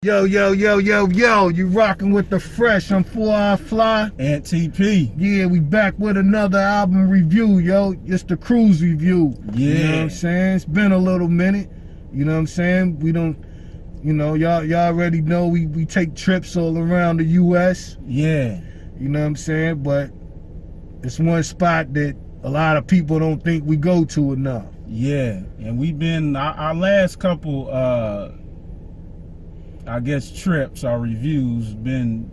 Yo, you rocking with the fresh. I'm 4i Fly. And TP. Yeah, we back with another album review, yo. It's the Cruise review. Yeah. You know what I'm saying? It's been a little minute. You know what I'm saying? We don't, you know, y'all already know we take trips all around the US. Yeah. You know what I'm saying? But it's one spot that a lot of people don't think we go to enough. Yeah. And we've been, our last couple, I guess trips, our reviews been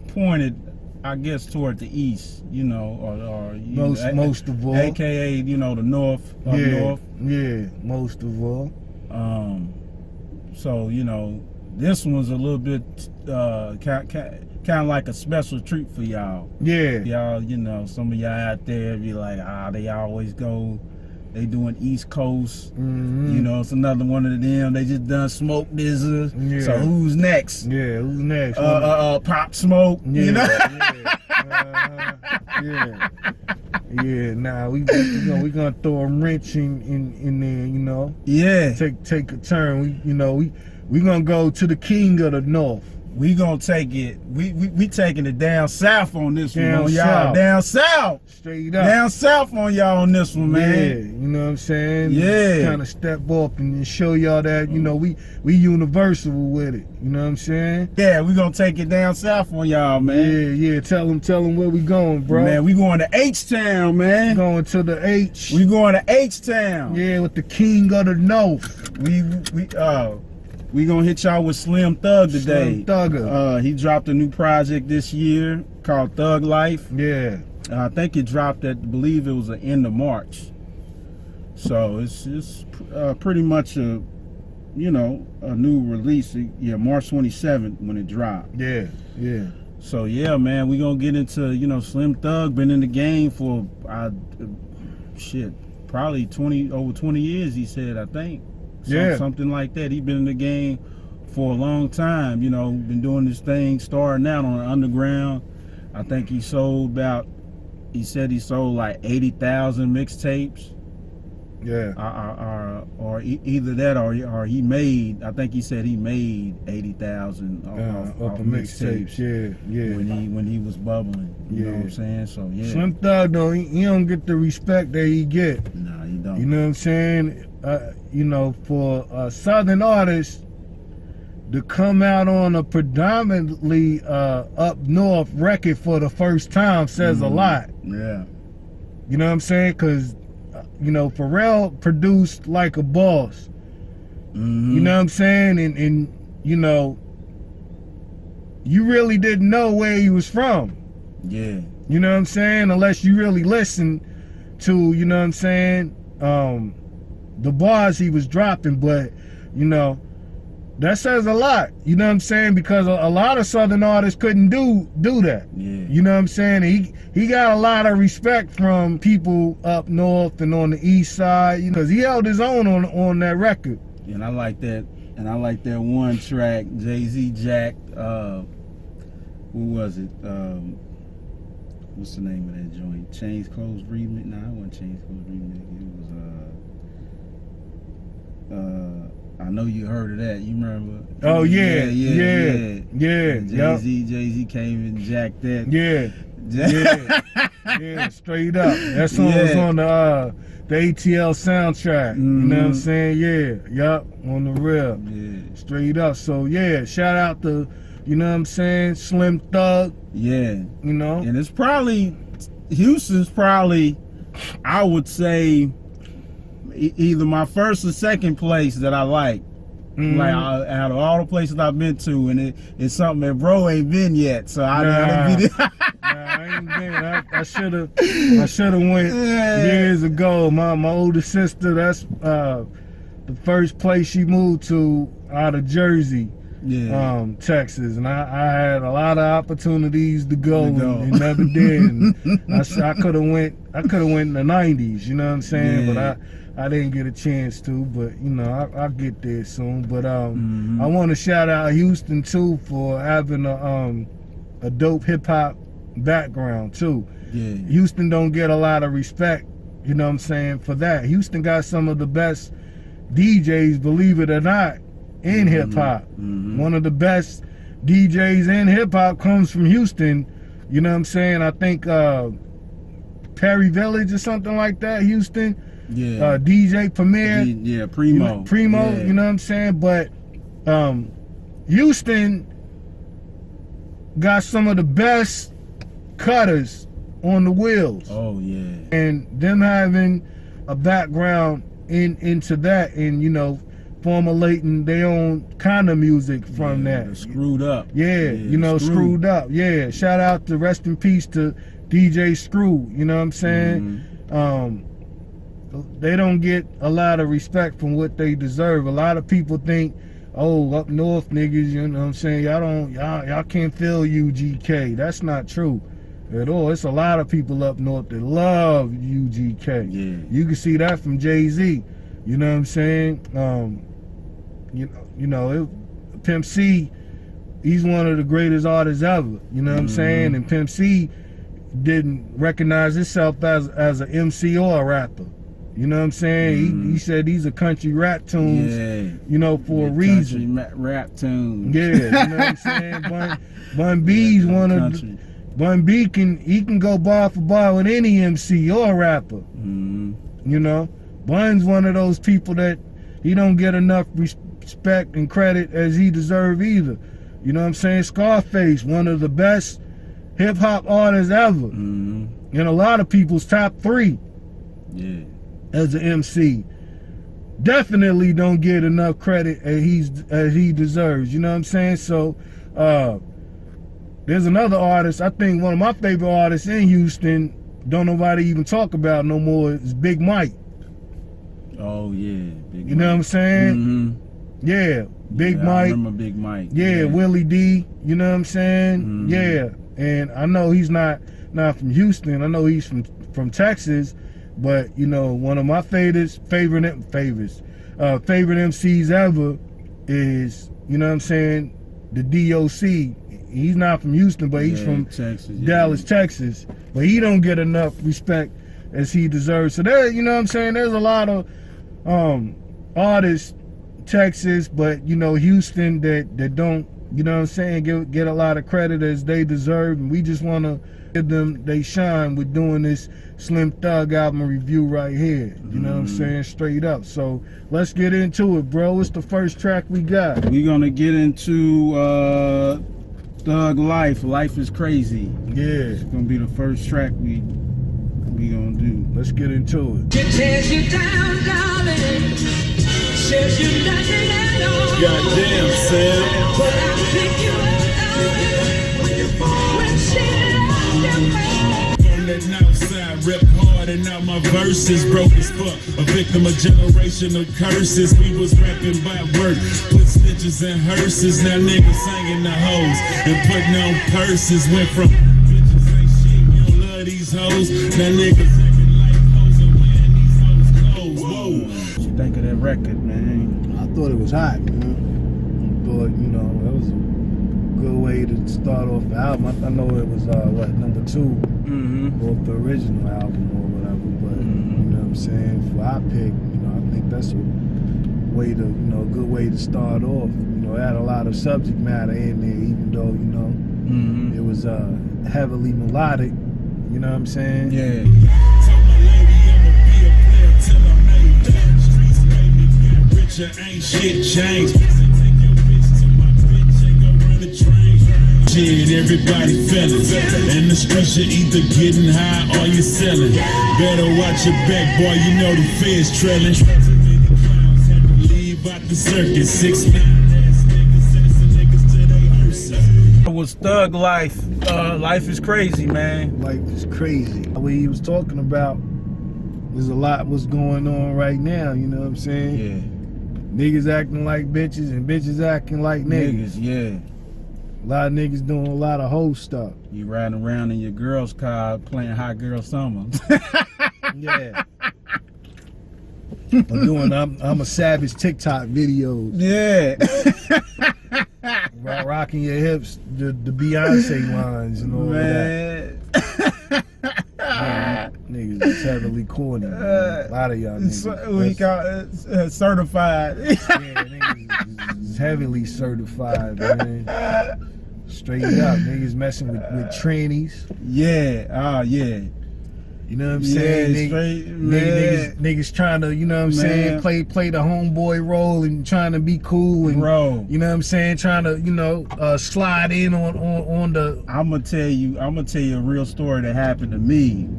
pointed, I guess, toward the east, you know, or most of all, AKA, you know, the north, up north. Yeah, most of all. So you know, this one's a little bit kind of like a special treat for y'all. Yeah, y'all, you know, some of y'all out there be like, they always go. They doing East Coast, you know, it's another one of them. They just done Smoke Dizza. Yeah. So who's next? Yeah, who's next? Pop Smoke. Yeah, you know? yeah. Nah, we gonna throw a wrench in there, you know. Yeah. Take a turn. We gonna go to the king of the north. We gonna take it. We taking it down south on this one, y'all. Down south. Straight up. Down south on y'all on this one, man. Yeah, you know what I'm saying? Yeah. Kind of step up and show y'all that, you know, we universal with it. You know what I'm saying? Yeah, we gonna take it down south on y'all, man. Yeah. Tell them where we going, bro. Man, we going to H-Town, man. Going to the H. We going to H-Town. Yeah, with the king of the north. We gonna hit y'all with Slim Thug today. Slim Thugger. He dropped a new project this year called Thug Life. Yeah. I think it dropped at, I believe it was the end of March. So it's pretty much a new release. Yeah, March 27th when it dropped. Yeah. So yeah, man, we gonna get into, you know, Slim Thug been in the game for probably over 20 years. He said, I think. Something like that. He been in the game for a long time, you know, been doing this thing, starting out on the underground. I think he sold like 80,000 mixtapes. Yeah. Or either that or he made, I think he said he made 80,000 off mixtapes. Yeah. When he was bubbling. You know what I'm saying? So yeah. Slim Thug though, he don't get the respect that he get. No, he don't. You know what I'm saying? You know, for a southern artist to come out on a predominantly up north record for the first time says a lot. Yeah. You know what I'm saying? Because, you know, Pharrell produced like a boss. You know what I'm saying? And you know, you really didn't know where he was from. Yeah. You know what I'm saying? Unless you really listen to, you know what I'm saying, the bars he was dropping. But, you know, that says a lot. You know what I'm saying? Because a lot of southern artists couldn't do that. Yeah. You know what I'm saying? He got a lot of respect from people up north and on the east side, you know, because he held his own on that record. And I like that. And I like that one track, Jay-Z jacked, who was it? What's the name of that joint? Chains Clothes Remix? Nah, it wasn't Chains Clothes Remix. It was I know you heard of that. You remember? Oh yeah. Jay-Z came and jacked that. Yeah, straight up. That song was on the ATL soundtrack. You know what I'm saying? Yup, on the real. Yeah. Straight up. So yeah, shout out to, you know what I'm saying, Slim Thug. Yeah. You know? And it's probably, Houston's probably, I would say, either my first or second place that I like. Like out of all the places I've been to, and it's something that bro ain't been yet. So I didn't be there. I ain't been. I should have went years ago. My older sister, that's the first place she moved to out of Jersey. Texas, and I had a lot of opportunities to go and never did. And I could have went in the 90s, you know what I'm saying? But I didn't get a chance to, but you know, I'll get there soon. But I want to shout out Houston too for having a dope hip hop background too. Houston don't get a lot of respect, you know what I'm saying, for that. Houston got some of the best DJs, believe it or not, in hip hop. One of the best DJs in hip hop comes from Houston. You know what I'm saying? I think Perry Village or something like that, Houston. Yeah. DJ Premier. Yeah, Primo. Primo, Yeah. you know what I'm saying? But Houston got some of the best cutters on the wheels. Oh yeah. And them having a background into that, and you know, formulating their own kind of music from that. Screwed up. Yeah, you know, screwed up. Yeah. Shout out to rest in peace to DJ Screw. You know what I'm saying? They don't get a lot of respect from what they deserve. A lot of people think, oh, up north niggas, you know what I'm saying? Y'all can't feel UGK. That's not true at all. It's a lot of people up north that love UGK. Yeah. You can see that from Jay-Z. You know what I'm saying? Pimp C, he's one of the greatest artists ever. You know what I'm saying? And Pimp C didn't recognize himself as an MC or a rapper. You know what I'm saying? He said these are country rap tunes, you know, for a reason. Country rap tunes. Yeah, you know what I'm saying? Bun B's one of the, Bun B can go bar for bar with any MC or rapper. You know? Bun's one of those people that he don't get enough respect and credit as he deserve either. You know what I'm saying? Scarface, one of the best hip hop artists ever. In a lot of people's top 3. Yeah. As an MC. Definitely don't get enough credit as he deserves. You know what I'm saying? So there's another artist, I think one of my favorite artists in Houston, don't nobody even talk about no more, is Big Mike. Oh yeah, you know what I'm saying? Yeah, Big Mike. I remember Big Mike. Yeah, Willie D. You know what I'm saying? Yeah, and I know he's not from Houston. I know he's from Texas, but you know, one of my favorite MCs ever is, you know what I'm saying, the DOC. He's not from Houston, but he's from Texas, Dallas, Texas. But he don't get enough respect as he deserves. So there, you know what I'm saying, there's a lot of artists, Texas, but you know, Houston that don't, you know what I'm saying, get a lot of credit as they deserve, and we just want to give them they shine with doing this Slim Thug album review right here. You know what I'm saying, straight up. So let's get into it, bro. What's the first track we got? We're gonna get into Thug Life. Life is Crazy. Yeah, it's gonna be the first track we gonna do. Let's get into it. She tears you down, darling. Says you're nothing at all. Goddamn, Sam. But I'll pick you up when you fall. When she loves you, On that outside, rep hard and now my verses broke as fuck. A victim of generational curses. We was rapping by work, put stitches in hearses. Now niggas singing the hoes and putting on purses. Went from bitches ain't shit, we don't love these hoes. Now niggas acting like hoes and wearing these hoes clothes. Whoa. What you think of that record, man? I thought it was hot, man. But you know, that was a good way to start off the album. I know it was number 2 off the original album or whatever, but you know what I'm saying, for our pick, you know, I think that's a way to, you know, a good way to start off. You know, it had a lot of subject matter in there, even though, you know, it was heavily melodic, you know what I'm saying? Yeah. Told my lady I'ma be a player till I made it. Streets made me get richer, ain't shit changed. So take your bitch to my bitch and go run the train. Shit, everybody feelin'. In the streets you're either getting high or you're selling. Better watch your back, boy, you know the feds trailin'. Too many clowns had to leave out the circus. 6'9" ass niggas, sending niggas to they Ursa. It was Thug Life. Life is Crazy, man. Life is crazy. What he was talking about, there's a lot what's going on right now, you know what I'm saying? Yeah. Niggas acting like bitches and bitches acting like niggas. Yeah. A lot of niggas doing a lot of hoe stuff. You riding around in your girl's car playing Hot Girl Summer. Yeah. I'm a savage TikTok videos. Yeah. Rocking your hips, the Beyonce lines and all that. Niggas is heavily corny. Man. A lot of y'all niggas. We got certified. Yeah, niggas is heavily certified, man. Straight up, niggas messing with trannies. Yeah, yeah. You know what I'm saying? Yeah, straight, man. Niggas trying to, you know what I'm saying, play the homeboy role and trying to be cool and, Bro. you know what I'm saying, trying to, you know, slide in on the. I'm gonna tell you a real story that happened to me.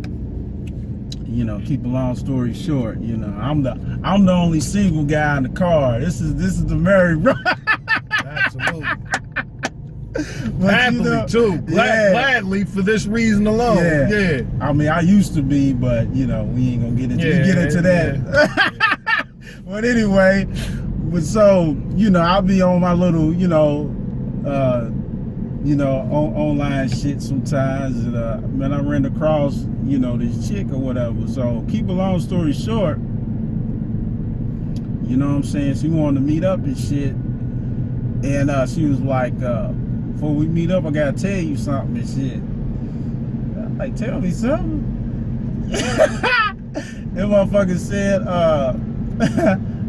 You know, keep a long story short. You know, I'm the only single guy in the car. This is the married bro. Absolutely. But, Gladly too. Gladly for this reason alone. Yeah. I mean, I used to be, but you know, we ain't gonna get into that. But anyway, so you know, I'll be on my little, online shit sometimes, and man, I ran across, you know, this chick or whatever. So keep a long story short, you know what I'm saying? She wanted to meet up and shit, and she was like, before we meet up, I gotta tell you something and shit. I'm like, tell me something. That motherfucker said,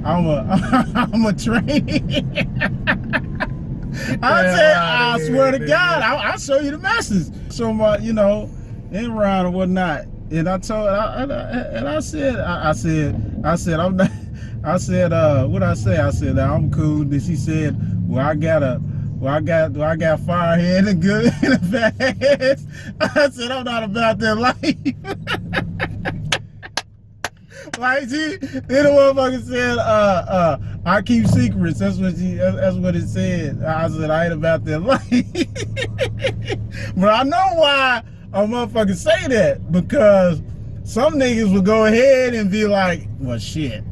I'm a train. I said, I swear to God, I'll show you the message. So my, you know, Enron or whatnot. And I told, I said, I'm not. I said, what I say? I said, I'm cool. Then she said, I got firehead and good in the fast. I said, I'm not about that life. Like, then the motherfucker said, I keep secrets. That's what it said. I said, I ain't about that life. But I know why a motherfucker say that, because some niggas will go ahead and be like, well, shit,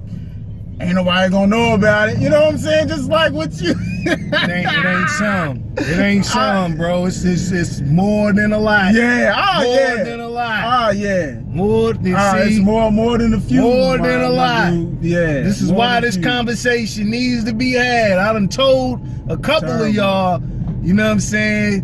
ain't nobody gonna know about it. You know what I'm saying? Just like what you. It ain't some, bro. It's more than a lie. Yeah. More than a lie. Yeah. More than it's more than a few. More than a lie. Yeah. This is why this conversation needs to be had. I done told a couple of y'all, you know what I'm saying?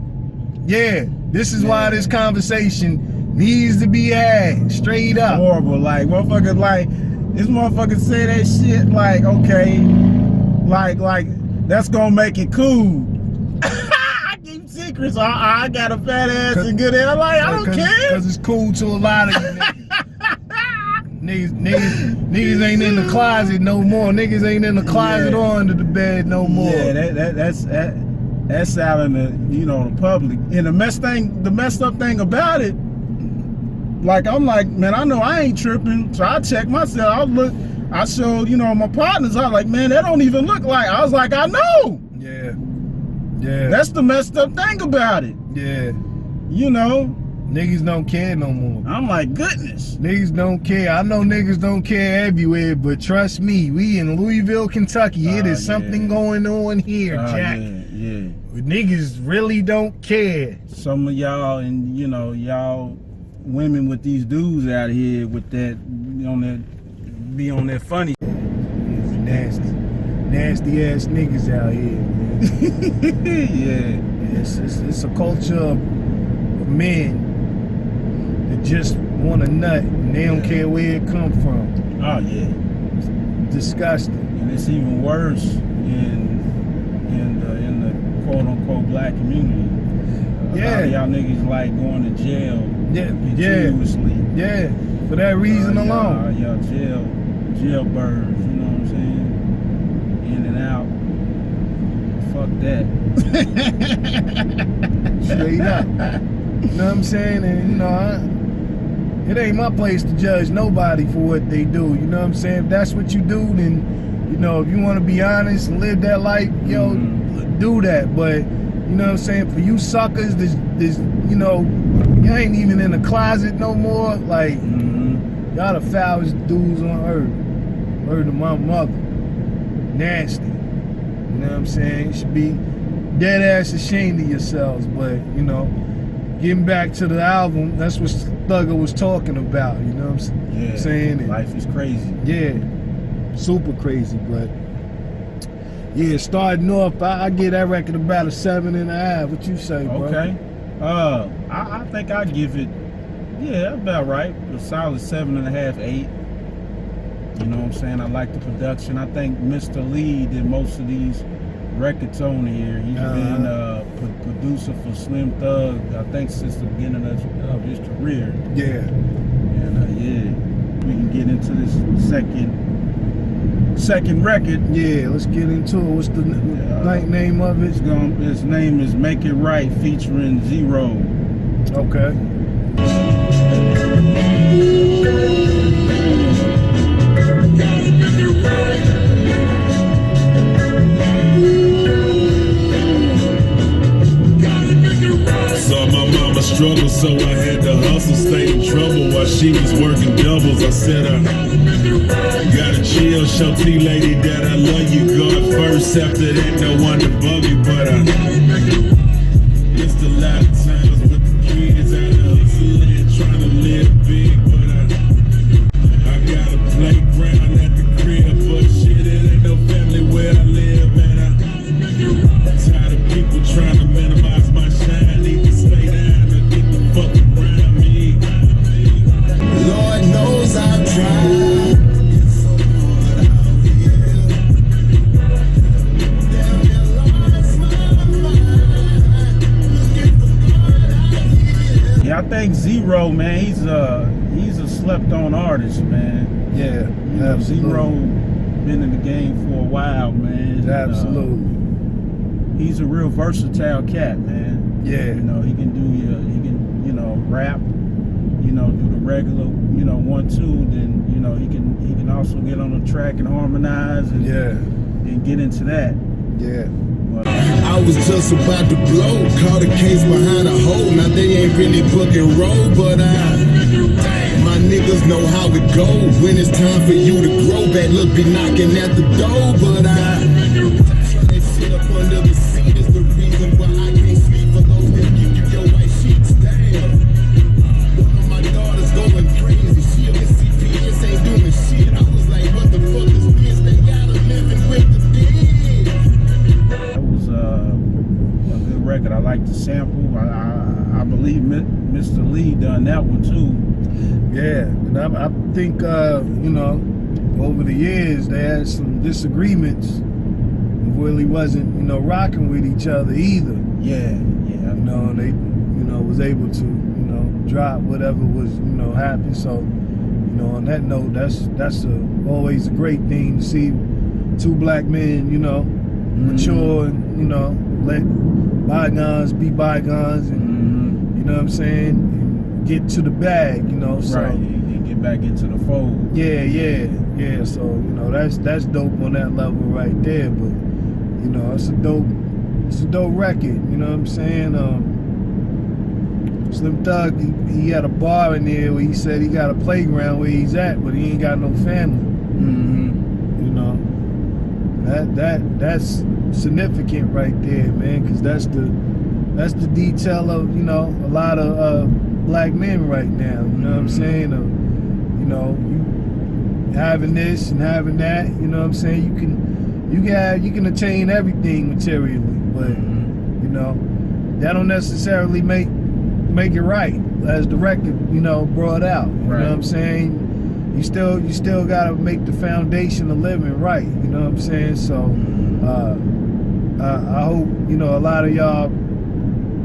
Yeah. This is why this conversation needs to be had. Straight up. Horrible. Like, motherfucker, like, this motherfucker say that shit like, okay, like that's gonna make it cool. I keep secrets. I got a fat ass and good ass. Like, I don't care. Because it's cool to a lot of you niggas. Niggas ain't in the closet no more. Niggas ain't in the closet or under the bed no more. Yeah, that's out in the, you know, the public. And the messed up thing about it, like, I'm like, man, I know I ain't tripping. So I check myself. I showed, you know, my partners. I was like, man, that don't even look like. I was like, I know. Yeah. That's the messed up thing about it. Yeah. You know, niggas don't care no more. I'm like, goodness. Niggas don't care. I know niggas don't care everywhere, but trust me, we in Louisville, Kentucky. It is something going on here, Jack. Yeah. Niggas really don't care. Some of y'all, and you know, y'all women with these dudes out here with that, be on that funny. Nasty ass niggas out here, man. Yeah. It's a culture of men that just want a nut and they don't care where it come from. Oh yeah. It's disgusting. And it's even worse in the quote unquote black community. A lot of y'all niggas like going to jail continuously. Yeah. For that reason alone. Y'all jail birds, you know what I'm saying? In and out. Fuck that. Straight up. You know what I'm saying? And you know, it ain't my place to judge nobody for what they do. You know what I'm saying? If that's what you do, then, you know, if you want to be honest and live that life, yo, do that. But, you know what I'm saying? For you suckers, there's you know, you ain't even in the closet no more. Like, y'all the foulest dudes on earth. Word to my mother. Nasty. You know what I'm saying? You should be dead ass ashamed of yourselves. But, you know, getting back to the album, that's what Thugger was talking about. You know what I'm saying? And life is crazy. Yeah. Super crazy. But, yeah, starting off, I give that record about a 7.5. What you say, bro? Okay. I think I give it, about right. A solid 7.5, 8. You know what I'm saying? I like the production. I think Mr. Lee did most of these records on here. He's been producer for Slim Thug, I think since the beginning of his career. Yeah. And yeah, we can get into this second record. Yeah, let's get into it. What's the name of it? His name is Make It Right, featuring Zero. Okay. Saw my mama struggle, so I had to hustle, stay in trouble while she was working doubles. I said I gotta chill, show T-Lady that I love you. God first, after that no one above you. But I missed a lot of times with the kids out of hustling, trying to live big. But I got a playground at the crib, but shit, it ain't no family where I live, man. I'm tired of people trying to minimize my shine. Need to stay down and get the fuck around me. Lord knows I've tried. It's so hard out here. Damn, you lost my mind. Looking for God out here. Yeah, I think Zero, man, he's a slept-on artist, man. Yeah, You know, absolutely. Zero been in the game for a while, man. Absolutely. He's a real versatile cat, man. Yeah. You know, he can rap, do the regular, 1-2, then, he can also get on the track and harmonize and, and get into that. Yeah. But, I was just about to blow, caught a case behind a hole. Now they ain't really fucking roll, but my niggas know how it go. When it's time for you to grow, bad luck be knocking at the door, but that shit up under the seat is the reason why I can't sleep. For those that give you your white sheets down. One of my daughters going crazy. She on the CPS ain't doing shit. I was like, what the fuck is this? They got her living with the dead. that was a good record. I like the sample. I believe Mr. Lee done that one too. Yeah, and I think over the years they had some disagreements. Really wasn't rocking with each other either. Yeah. They was able to drop whatever was happen. So on that note, that's always a great thing to see two black men mature and let bygones be bygones and you know what I'm saying, and get to the bag, so Right, and get back into the fold. yeah. So that's dope on that level right there. But it's a dope record. You know what I'm saying? Slim Thug, he had a bar in there where he said he got a playground where he's at, but he ain't got no family. That's significant right there, man, because that's the detail of a lot of black men right now. You know what I'm saying? You having this and having that. You know what I'm saying? You can attain everything materially, but that don't necessarily make it right, as the record brought out. You know what I'm saying? You still gotta make the foundation of living right. You know what I'm saying? So I hope a lot of y'all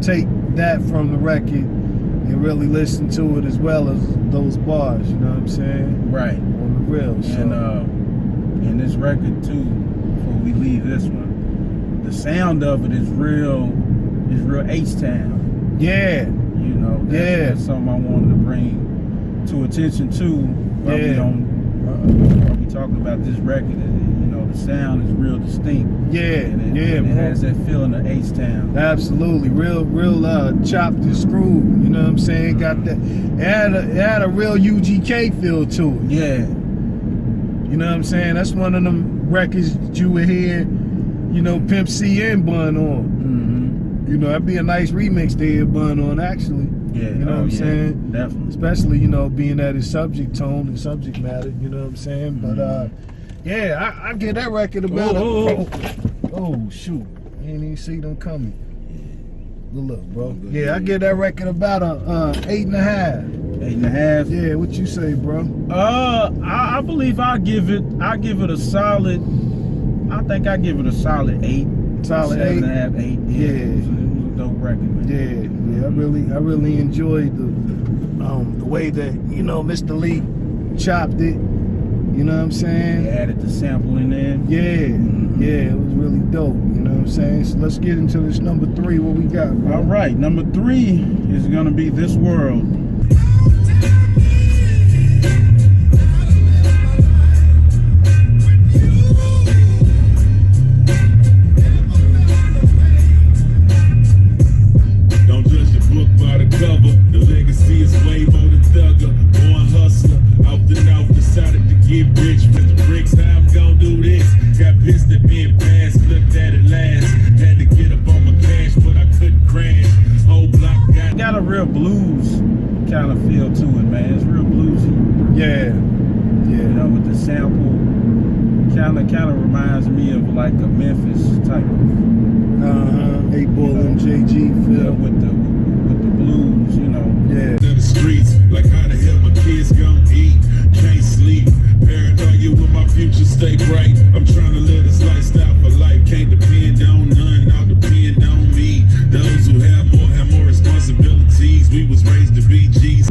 take that from the record and really listen to it as well as those bars. You know what I'm saying? Right. On the real. So. And this record too, before we leave this one, the sound of it is real H-Town. Yeah. That's something I wanted to bring to attention to. While we talking about this record, the sound is real distinct. Yeah, and it has that feeling of H-Town. Absolutely, real chopped and screwed. You know what I'm saying? Got that. It had a real UGK feel to it. Yeah. You know what I'm saying? That's one of them records that you would hear, Pimp C and Bun on. That'd be a nice remix to hear Bun on, actually. Yeah. You know what I'm saying? Definitely. Especially, being that his subject tone and subject matter. You know what I'm saying? But yeah, I get that record about oh shoot, you ain't even see them coming. Good luck, bro. Yeah, I get that record about a 8.5. 8.5. Yeah, what you say, bro? I believe I give it a solid. I think I give it a solid 8. Solid 8. 7.5, 8. Yeah. Yeah. It was a dope record, man. Yeah, I really enjoyed the way that, you know, Mr. Lee chopped it. You know what I'm saying? They added the sample in there. Yeah, it was really dope. You know what I'm saying? So let's get into this number 3. What we got, bro? All right, number 3 is gonna be This World. Don't judge the book by the cover. The legacy is way more than thugger. Born hustler, out the north, decided to get rich with the bricks. How I'm gonna do this? Got pissed at being passed, looked at it last. Had to get up on my cash, but I couldn't crash. Whole block Got a real blues kind of feel to it, man. It's real bluesy. Yeah, You know, with the sample, kind of reminds me of like a Memphis type of 8 Ball MJG feel. with the blues, you know. Yeah. to the streets. Like how the hell my kids gon' eat? Can't sleep. Paranoia with my future stay bright. I'm trying to live this lifestyle for life. Can't depend on none. I'll depend on me. Those who have more responsibilities. We was raised to be G's.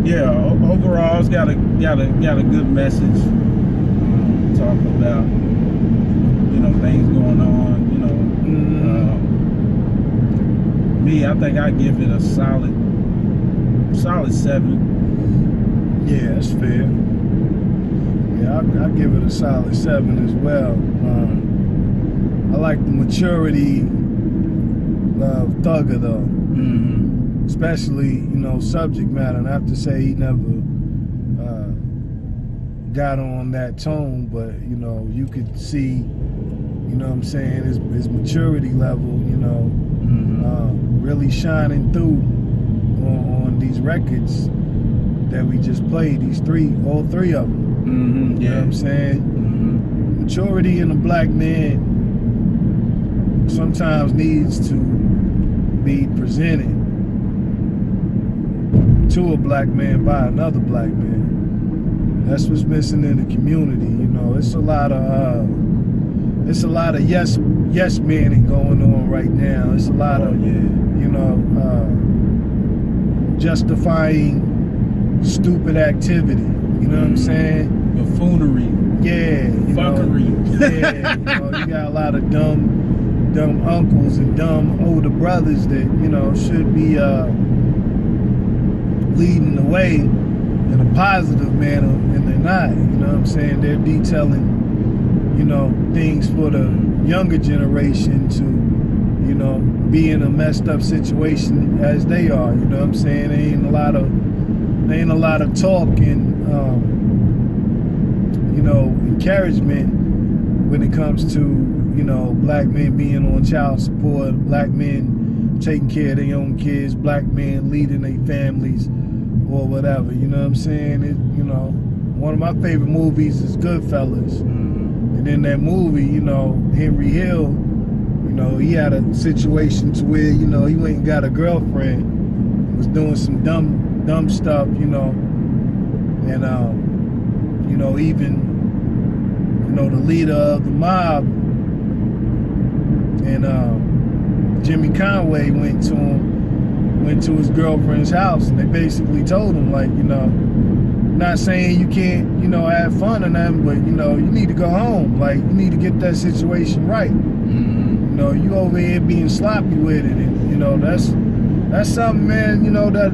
Yeah, overall, it's got a good message. Talking about, you know, things going on. You know, me, I think I give it a solid 7. Yeah, that's fair. Yeah, I give it a solid 7 as well. I like the maturity of Thugger though, Mm-hmm. especially, you know, subject matter. Not to say he never got on that tone, but you know, you could see, you know what I'm saying, his maturity level, you know, really shining through on these records that we just played. All three of them. Mm-hmm. You know what I'm saying? Mm-hmm. Maturity in a black man sometimes needs to be presented to a black man by another black man. That's what's missing in the community. You know, it's a lot of yes manning going on right now. It's a lot of you know, justifying stupid activity. You know what I'm saying? Buffoonery, Yeah, you fuckery. Yeah, you know, you got a lot of dumb uncles and dumb older brothers that, you know, should be leading the way in a positive manner, and they're not. You know what I'm saying? They're detailing, you know, things for the younger generation to, you know, be in a messed up situation as they are. You know what I'm saying? There ain't a lot of talk and you know, encouragement when it comes to, you know, black men being on child support, black men taking care of their own kids, black men leading their families or whatever. You know what I'm saying? You know, one of my favorite movies is Goodfellas. And in that movie, you know, Henry Hill, you know, he had a situation to where, you know, he went and got a girlfriend, was doing some dumb stuff, you know, and you know, even, you know, the leader of the mob and Jimmy Conway went to his girlfriend's house, and they basically told him, like, you know, not saying you can't, you know, have fun or nothing, but, you know, you need to go home. Like, you need to get that situation right. You know, you over here being sloppy with it, and, you know, that's something, man, you know, that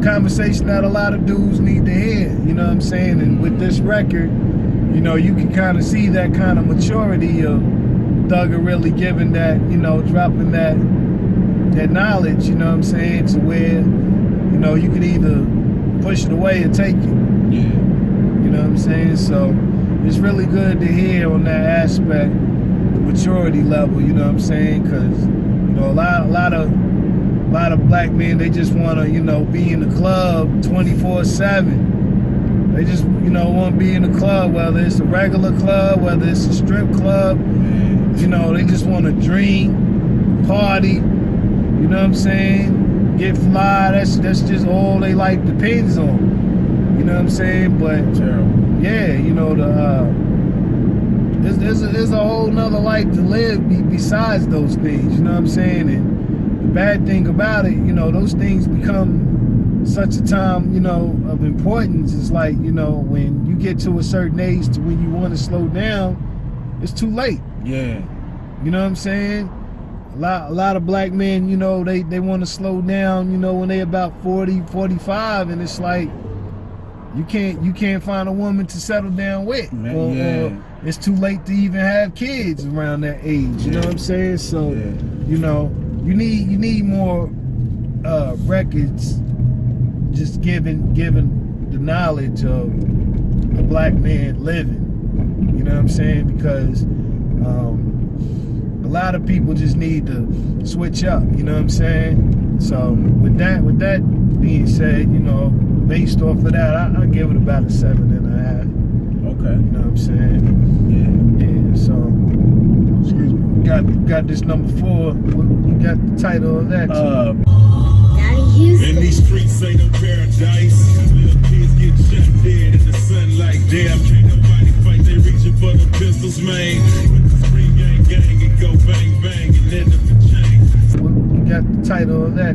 conversation that a lot of dudes need to hear, you know what I'm saying? And with this record, you know, you can kind of see that kind of maturity of Thugger really giving that, you know, dropping that knowledge, you know what I'm saying, to where, you know, you can either push it away or take it. Yeah. You know what I'm saying? So it's really good to hear on that aspect, the maturity level, you know what I'm saying? Because, you know, a lot of black men, they just want to, you know, be in the club 24/7. They just, you know, want to be in the club, whether it's a regular club, whether it's a strip club. You know, they just want to drink, party, you know what I'm saying? Get fly. That's just all they life depends on. You know what I'm saying? But Terrible. yeah, you know, there's a whole nother life to live besides those things, you know what I'm saying? And the bad thing about it, you know, those things become such a time, you know, of importance. It's like, you know, when you get to a certain age to when you want to slow down, it's too late. Yeah. You know what I'm saying? A lot of black men, you know, they want to slow down, you know, when they about 40, 45, and it's like you can't find a woman to settle down with. Or it's too late to even have kids around that age. You know what I'm saying? So, you know, you need more records just giving the knowledge of a black man living. You know what I'm saying? Because a lot of people just need to switch up, you know what I'm saying? So with that being said, you know, based off of that, I give it about a 7.5. Okay. You know what I'm saying? Yeah. So excuse me. Got this number 4. You got the title of that. In these streets ain't no paradise. Little kids get shot dead in the sunlight. Damn, can't nobody fight. They reaching for the pistols, man. With the screen gang and go bang bang and then the chain. You got the title of that.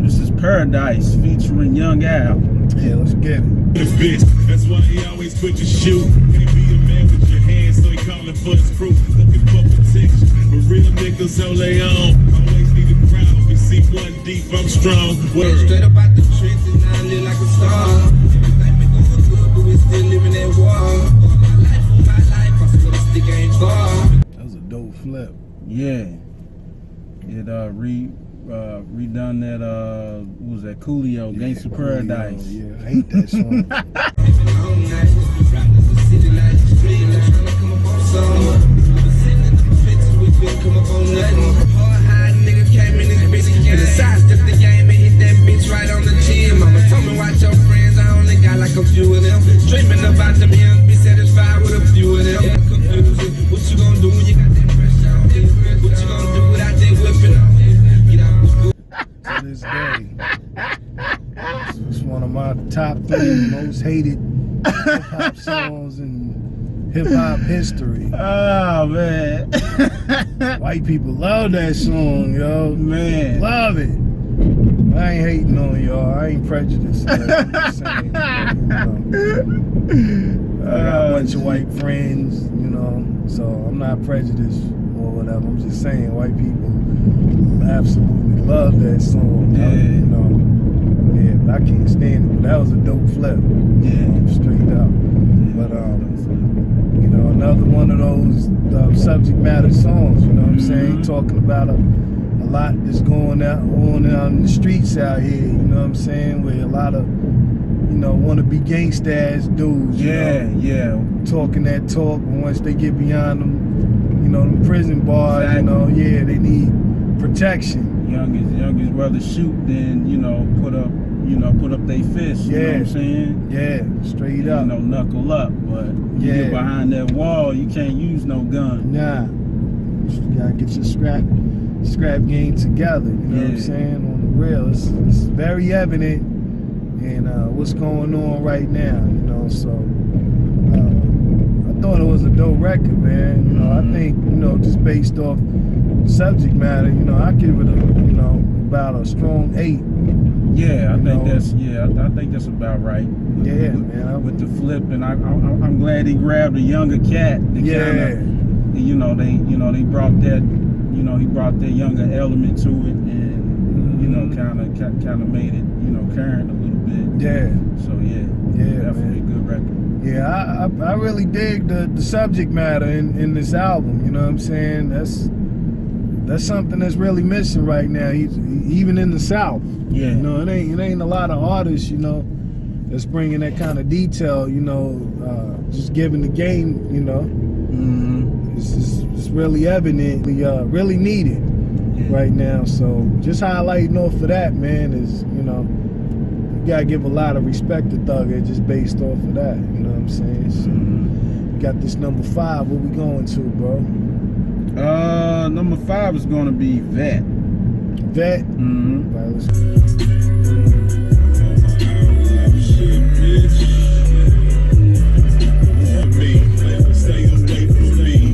This is Paradise featuring Young Al. Yeah, let's get it. The bitch, that's why he always put your shoe. Can't be a man with your hands, so he calling for his crew. Looking for protection, but real niggas hold they own. Always need a crowd, we see one deep, I'm strong. Word. Straight up out the trenches, now I live like a star. Everything been going good, but we still living that war. My life, I swear the stick ain't far. That was a dope flip. Yeah. It redone that what was that Coolio, Gangsta Paradise. Yeah, I hate that song. Long night, riding the city like the street, I'm trying to come up on some. Sitting in the trenches, we couldn't come up on nothing. Hard high nigga came in this bitch and sidestepped the game and hit that bitch right on the chin. Mama told me watch your friends, I only got like a few of them. Dreaming about them young, be satisfied with a few of them. Yeah, confusing. What you gonna do when you got that pressure on you? What you gonna do without that whipping on you? Get out the To this day, it's one of my top 3 most hated hip-hop songs in hip-hop history. Oh man. White people love that song, yo. Man. Love it. I ain't hating on y'all. I ain't prejudiced. I'm just saying, I got a bunch of white friends, you know, so I'm not prejudiced or whatever. I'm just saying white people absolutely love that song. Yeah. You know. Yeah, but I can't stand it. But that was a dope flip. Yeah. Straight up. But you know, another one of those subject matter songs, you know what I'm saying? Talking about a lot that's going on out in the streets out here, you know what I'm saying? Where a lot of, you know, wanna be gangsta ass dudes, you know, talking that talk, and once they get beyond them, you know, them prison bars, you know, yeah, they need protection. Youngest rather shoot than, you know, put up their fists, you know what I'm saying? Yeah, straight up. You know, knuckle up, but you get behind that wall, you can't use no gun. Nah. You gotta get your scrap game together, you know what I'm saying? On the real. It's very evident in what's going on right now, you know, so I thought it was a dope record, man. You know, I think, you know, just based off subject matter, you know, I give it a, you know, about a strong 8. Yeah, I think that's about right. Yeah, man. With the flip, and I'm glad he grabbed a younger cat. Kinda, you know, they brought that, you know, he brought that younger element to it, and you know, kind of made it, you know, current a little bit. Yeah. So definitely a good record. Yeah, I really dig the subject matter in this album. You know what I'm saying? That's something that's really missing right now. Even in the South. Yeah. You know, it ain't a lot of artists, you know, that's bringing that kind of detail. You know, just giving the game. You know, it's really evidently really needed right now. So just highlighting off of that, man, is, you know, you gotta give a lot of respect to Thugger just based off of that. You know what I'm saying? So we got this number 5. What we going to, bro? Number 5 is gonna be Vet. Vet. Right, let's Stay away from me.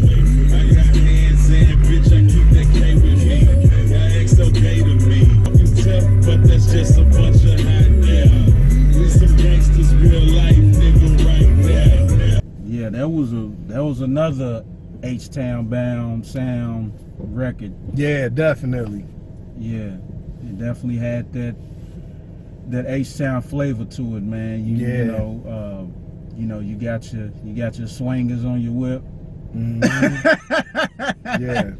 was another H-Town bound sound record. Yeah, definitely. Yeah, it definitely had that H-Town flavor to it, man. You know, you got your swingers on your whip. Yeah.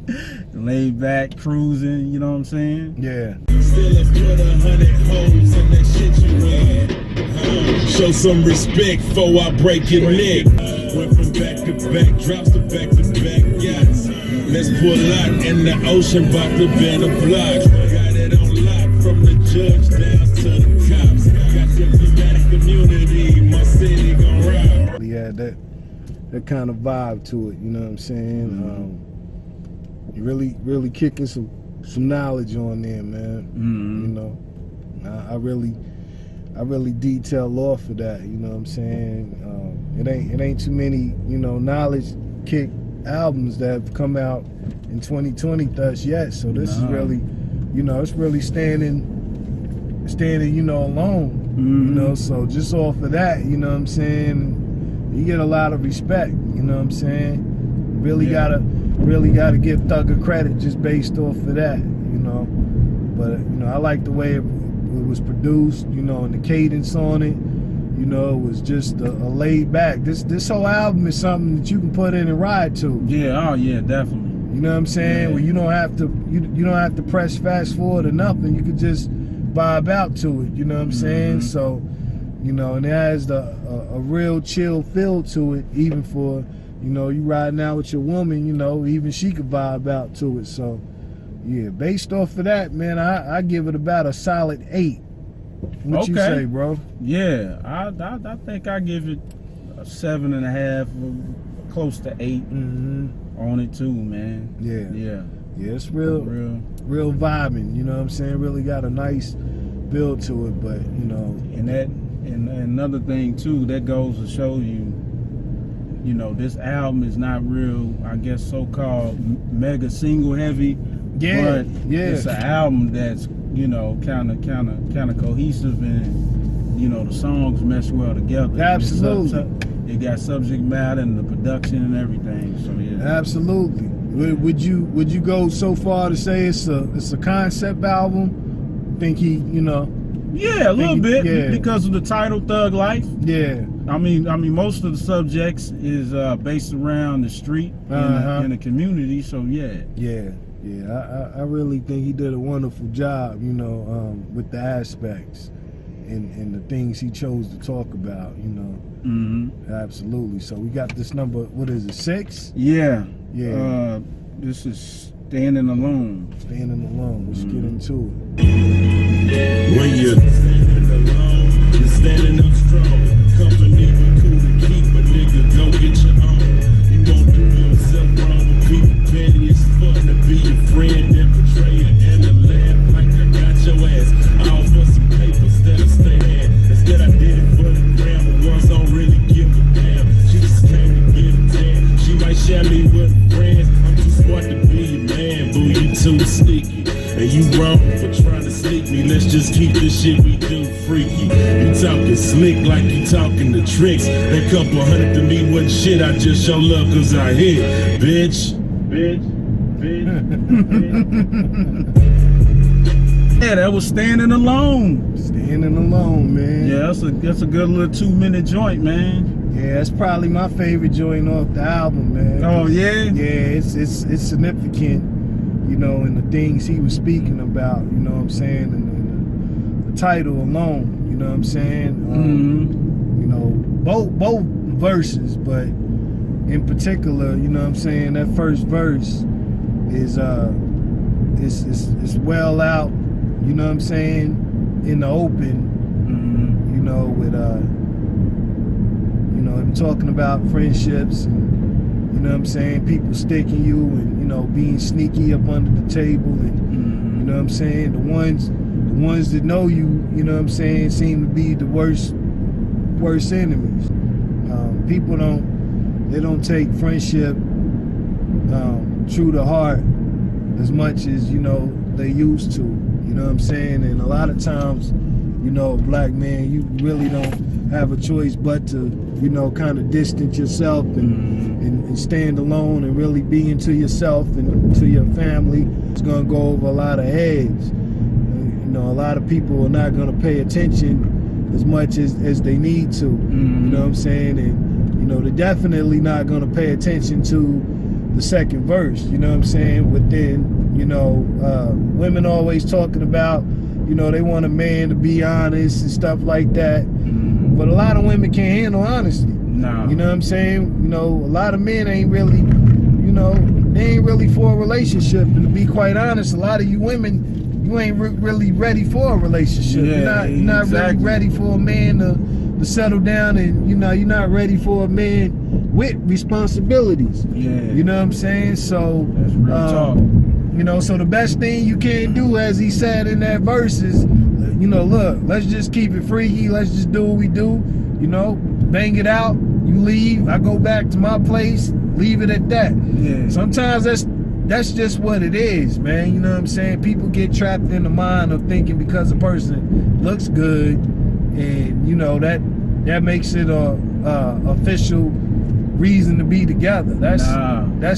Laid back, cruising, you know what I'm saying? Yeah. Still I put 100 holes in that shit you in. Show some respect before I break your neck. Went from back to back, drops to back yachts. Let's pull out in the ocean, bout to bend a block. Got it on lock from the judge down to the cops. Got the diplomatic community, my city gon' rock. Yeah, that kind of vibe to it, you know what I'm saying? You really kicking some knowledge on there, man. You know, I really detail off of that, you know what I'm saying? It ain't too many, you know, knowledge kick albums that have come out in 2020 thus yet. So this is really, you know, it's really standing, you know, alone. You know, so just off of that, you know what I'm saying, you get a lot of respect, you know what I'm saying? Really gotta give Thugger credit just based off of that, you know. But you know, I like the way it was produced, you know, and the cadence on it. You know, it was just a laid back. This whole album is something that you can put in and ride to. Yeah, oh yeah, definitely. You know what I'm saying? Yeah. Well, you don't have to press fast forward or nothing. You could just vibe out to it. You know what I'm saying? So, you know, and it has a real chill feel to it, even for, you know, you riding out with your woman, you know, even she could vibe out to it. So, yeah, based off of that, man, I give it about a solid 8. What you say, bro? Yeah, I think I give it a 7.5, close to 8 on it too, man. Yeah, it's real vibing. You know what I'm saying? Really got a nice build to it, but you know, and another thing too, that goes to show you, you know, this album is not real, I guess, so-called mega single heavy. Yeah, but yeah. It's an album that's, you know, kind of cohesive, and you know, the songs mesh well together. Absolutely. It got subject matter and the production and everything. So yeah. Absolutely. Would you go so far to say it's a concept album? Think he, you know? Yeah, a little bit, because of the title, Thug Life. Yeah. I mean, most of the subjects is based around the street and the community. So yeah. I really think he did a wonderful job, you know, with the aspects and the things he chose to talk about, you know. Absolutely. So we got this number, what is it, 6? Yeah. Yeah. This is Standing Alone. Standing Alone. Let's get into it. When you're standing alone, you're standing up strong. Company be cool to keep, but nigga, go get your own. You won't do yourself wrong with people petty. It's fun to be your friend and betray it and to laugh like I got your ass. All for some paper instead of staying. Instead I did it for the gram, but once I don't really give a damn. She just came to get a tan. She might share me with friends. I'm too smart to be your man, boo. You too sneaky. And you wrong for trying to sneak me. Let's just keep this shit we do freaky. You talking slick like you talking the tricks. That couple hundred to me wasn't shit. I just show love cause I hit. Bitch. Yeah, that was Standing Alone. Standing Alone, man. Yeah, that's a good little 2-minute joint, man. Yeah, that's probably my favorite joint off the album, man. Oh yeah? Yeah, it's significant, you know, in the things he was speaking about, you know what I'm saying, and the title alone, you know what I'm saying. You know, both verses, but in particular, you know what I'm saying, that first verse is it's well out, you know what I'm saying, in the open, you know, with you know, him talking about friendships and, you know what I'm saying, people sticking you and, you know, being sneaky up under the table and, you know what I'm saying, the ones that know you, you know what I'm saying, seem to be the worst enemies. People don't take friendship true to heart as much as, you know, they used to, you know what I'm saying, and a lot of times you know, a black man, you really don't have a choice but to, you know, kind of distance yourself and stand alone and really be into yourself and to your family. It's gonna go over a lot of heads. You know, a lot of people are not gonna pay attention as much as they need to. You know what I'm saying? And you know, they're definitely not gonna pay attention to the second verse. You know what I'm saying? Within, you know, women always talking about, you know, they want a man to be honest and stuff like that. But a lot of women can't handle honesty. No. You know what I'm saying? You know, a lot of men ain't really, you know, they ain't really for a relationship. And to be quite honest, a lot of you women, you ain't really ready for a relationship. Yeah, you're not exactly. really ready for a man to settle down, and you know, you're not ready for a man with responsibilities. Yeah. You know what I'm saying? So That's real talk. you know, so the best thing you can do, as he said in that verse, is, you know, look, let's just keep it freaky. Let's just do what we do. You know, bang it out. You leave. I go back to my place. Leave it at that. Yeah. Sometimes that's just what it is, man. You know what I'm saying? People get trapped in the mind of thinking because a person looks good, and you know that makes it a official reason to be together. That's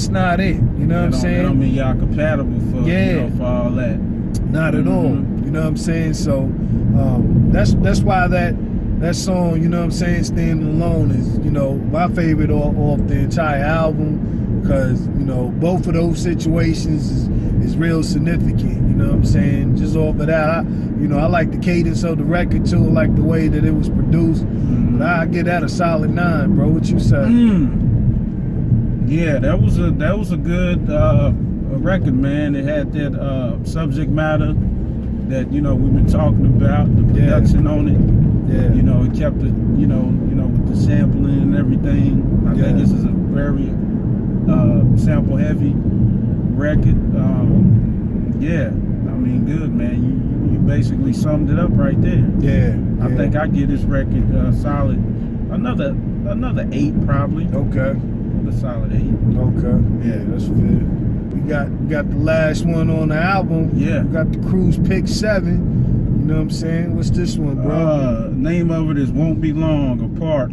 not it. You know what I'm That saying? don't mean y'all compatible for, Yeah. you know, for all that. Not at all. You know what I'm saying? So that's why that song, you know what I'm saying, Standing Alone, is, you know, my favorite off the entire album, because, you know, both of those situations is real significant. You know what I'm saying? Just off of that, I like the cadence of the record too. I like the way that it was produced. But I give that a solid 9, bro. What you say? Yeah, that was a good record, man. It had that subject matter that, you know, we've been talking about, the production on it. Yeah. You know, it kept it, you know, with the sampling and everything. I think this is a very sample heavy record. Yeah, I mean, good, man. You basically summed it up right there. Yeah. I think I give this record solid another 8 probably. Okay. A solid 8. Okay. Yeah, that's fair. We got the last one on the album. Yeah. We got the Cruise Pick 7. You know what I'm saying? What's this one, bro? Name of it is Won't Be Long Apart,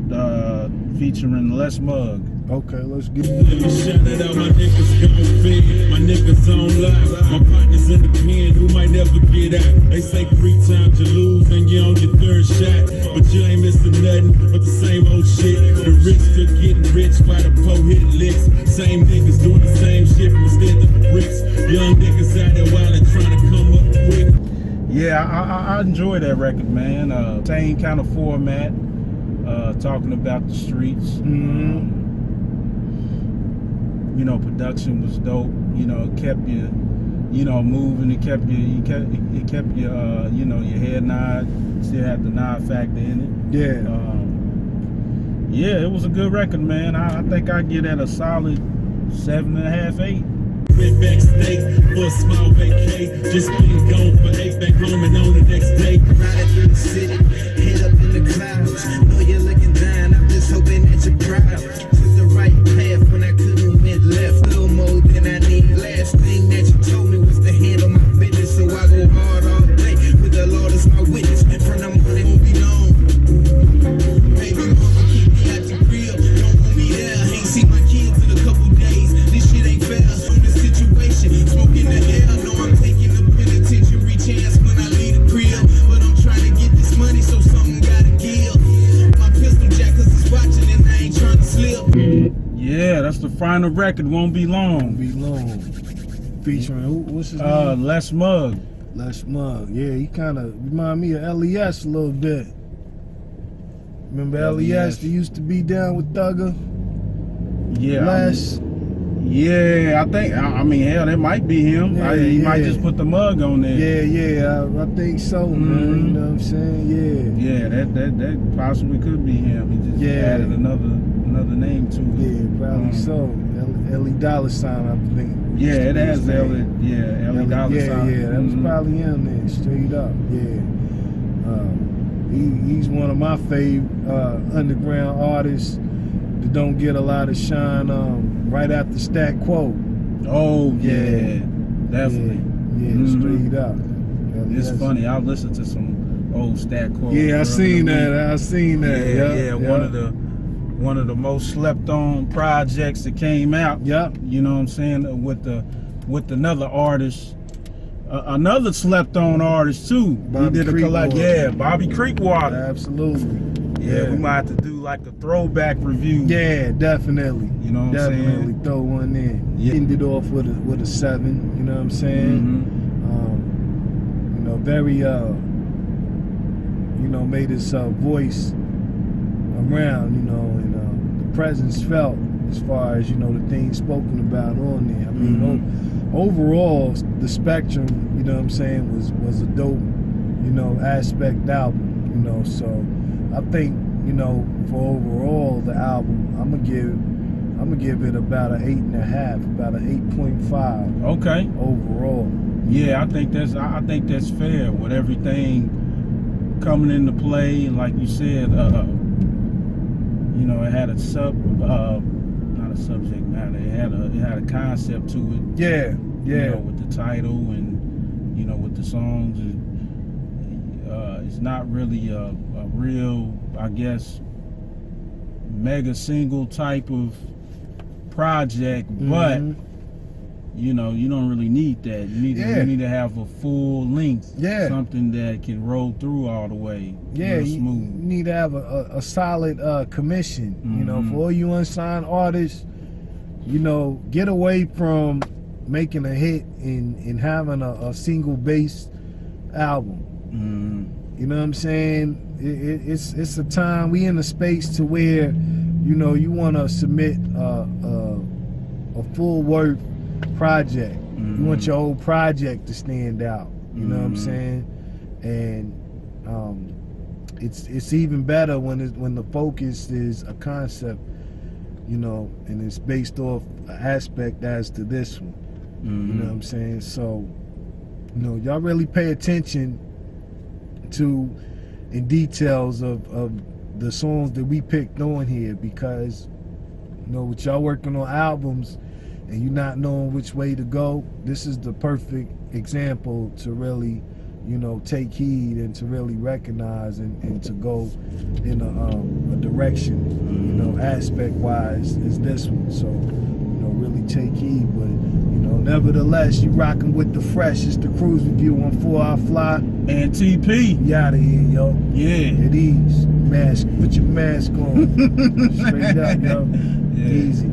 featuring Les Mugg. Okay, let's get it. Let me shout it out, my niggas gon' feed, my niggas on live. My partners in the pen who might never get out. They say 3 times you lose and you're on your 3rd shot. But you ain't missing nothing but the same old shit. The rich still getting rich by the po hit licks. Same niggas doing the same shit from instead of the bricks. Young niggas out there wildin' trying to come up quick. Yeah, I enjoy that record, man. Same kind of format, talking about the streets. You know, production was dope. You know, it kept you, you know, moving. It kept you, you know, your head nod. Still had the nod factor in it. Yeah. Yeah, it was a good record, man. I think I get at a solid 7.5, 8. Went backstage for a small vacay. Just been gone for 8, back home and on the next day. Riding through the city, head up in the clouds. Know you're looking down, I'm just hoping that you're proud. Took the right path when I couldn't went left. Little more than I need. Last thing that you told me was to handle my business. So I go hard all day with the Lord as my witness. From the morning won't be long. Baby mama, keep me out the grill. Don't want me there. Ain't seen my kids in a couple days. This shit ain't fair. On this situation, smoking the air. Know I'm taking the penitentiary chance when I leave the crib. But I'm trying to get this money, so something gotta give. My pistol jackers is watching and I ain't trying to slip. Yeah, that's the final record. Won't be long. Be long. Featuring who? What's his name? Les Mugg. Les Mugg. Yeah, he kind of remind me of LES a little bit. Remember LES? They used to be down with Thugger. Yeah. Les. Yeah, I think. I mean, hell, that might be him. Yeah, He might yeah. just put the mug on there. Yeah, I think so, man. You know what I'm saying? Yeah, that possibly could be him. He just added another name to it. Yeah, probably so. Ellie Dollar Sign, I think. Yeah, it has Ellie. Yeah, Ellie Dollar Sign. Yeah, that was probably him then, straight up. Yeah. He's one of my favorite underground artists that don't get a lot of shine. Right after Stat Quo. Oh yeah, definitely. Yeah, straight up. It's funny. I'll listen to some old Stat Quo. Yeah, I Early seen Week. that. I seen that. Yeah, one of the most slept on projects that came out. Yep. You know what I'm saying? With another artist, another slept on artist too. Bobby he did a collab. Creekwater. Yeah, Bobby Creekwater. Absolutely. Yeah, we might have to do like a throwback review. Yeah, definitely. You know what I'm saying? Definitely throw one in. Yeah. Ended off with a 7. You know what I'm saying? Mhm. You know, very you know, made his voice around. You know, and the presence felt as far as, you know, the things spoken about on there. I mean, overall, the spectrum, you know what I'm saying, was a dope, you know, aspect album. You know, so I think, you know, for overall the album, I'm gonna give it about an 8.5, about an 8.5 Okay. overall. Yeah, I think that's fair with everything coming into play. And like you said, you know, it had a not a subject matter. It had a concept to it. Yeah, yeah. You know, with the title and, you know, with the songs, and it's not really a real, I guess, mega single type of project, but you know, you don't really need that. You need to have a full length, something that can roll through all the way. Yeah, real you smooth. need to have a solid commission. You know, for all you unsigned artists, you know, get away from making a hit and having a single based album. You know what I'm saying? It's a time, we in a space to where, you know, you want to submit a full worth project. You want your whole project to stand out. You know what I'm saying? And it's even better when the focus is a concept, you know, and it's based off an aspect as to this one. You know what I'm saying? So, you know, y'all really pay attention to in details of the songs that we picked on here, because, you know, with y'all working on albums and you not knowing which way to go, this is the perfect example to really, you know, take heed and to really recognize and to go in a direction, you know, aspect wise is this one. So, you know, really take heed. But, you know, nevertheless, you rocking with the fresh. It's the Cruise Review on 4 Hour Fly. And TP. You out of here, yo. Yeah. At ease. Mask. Put your mask on. Straight up, yo. Yeah. Easy.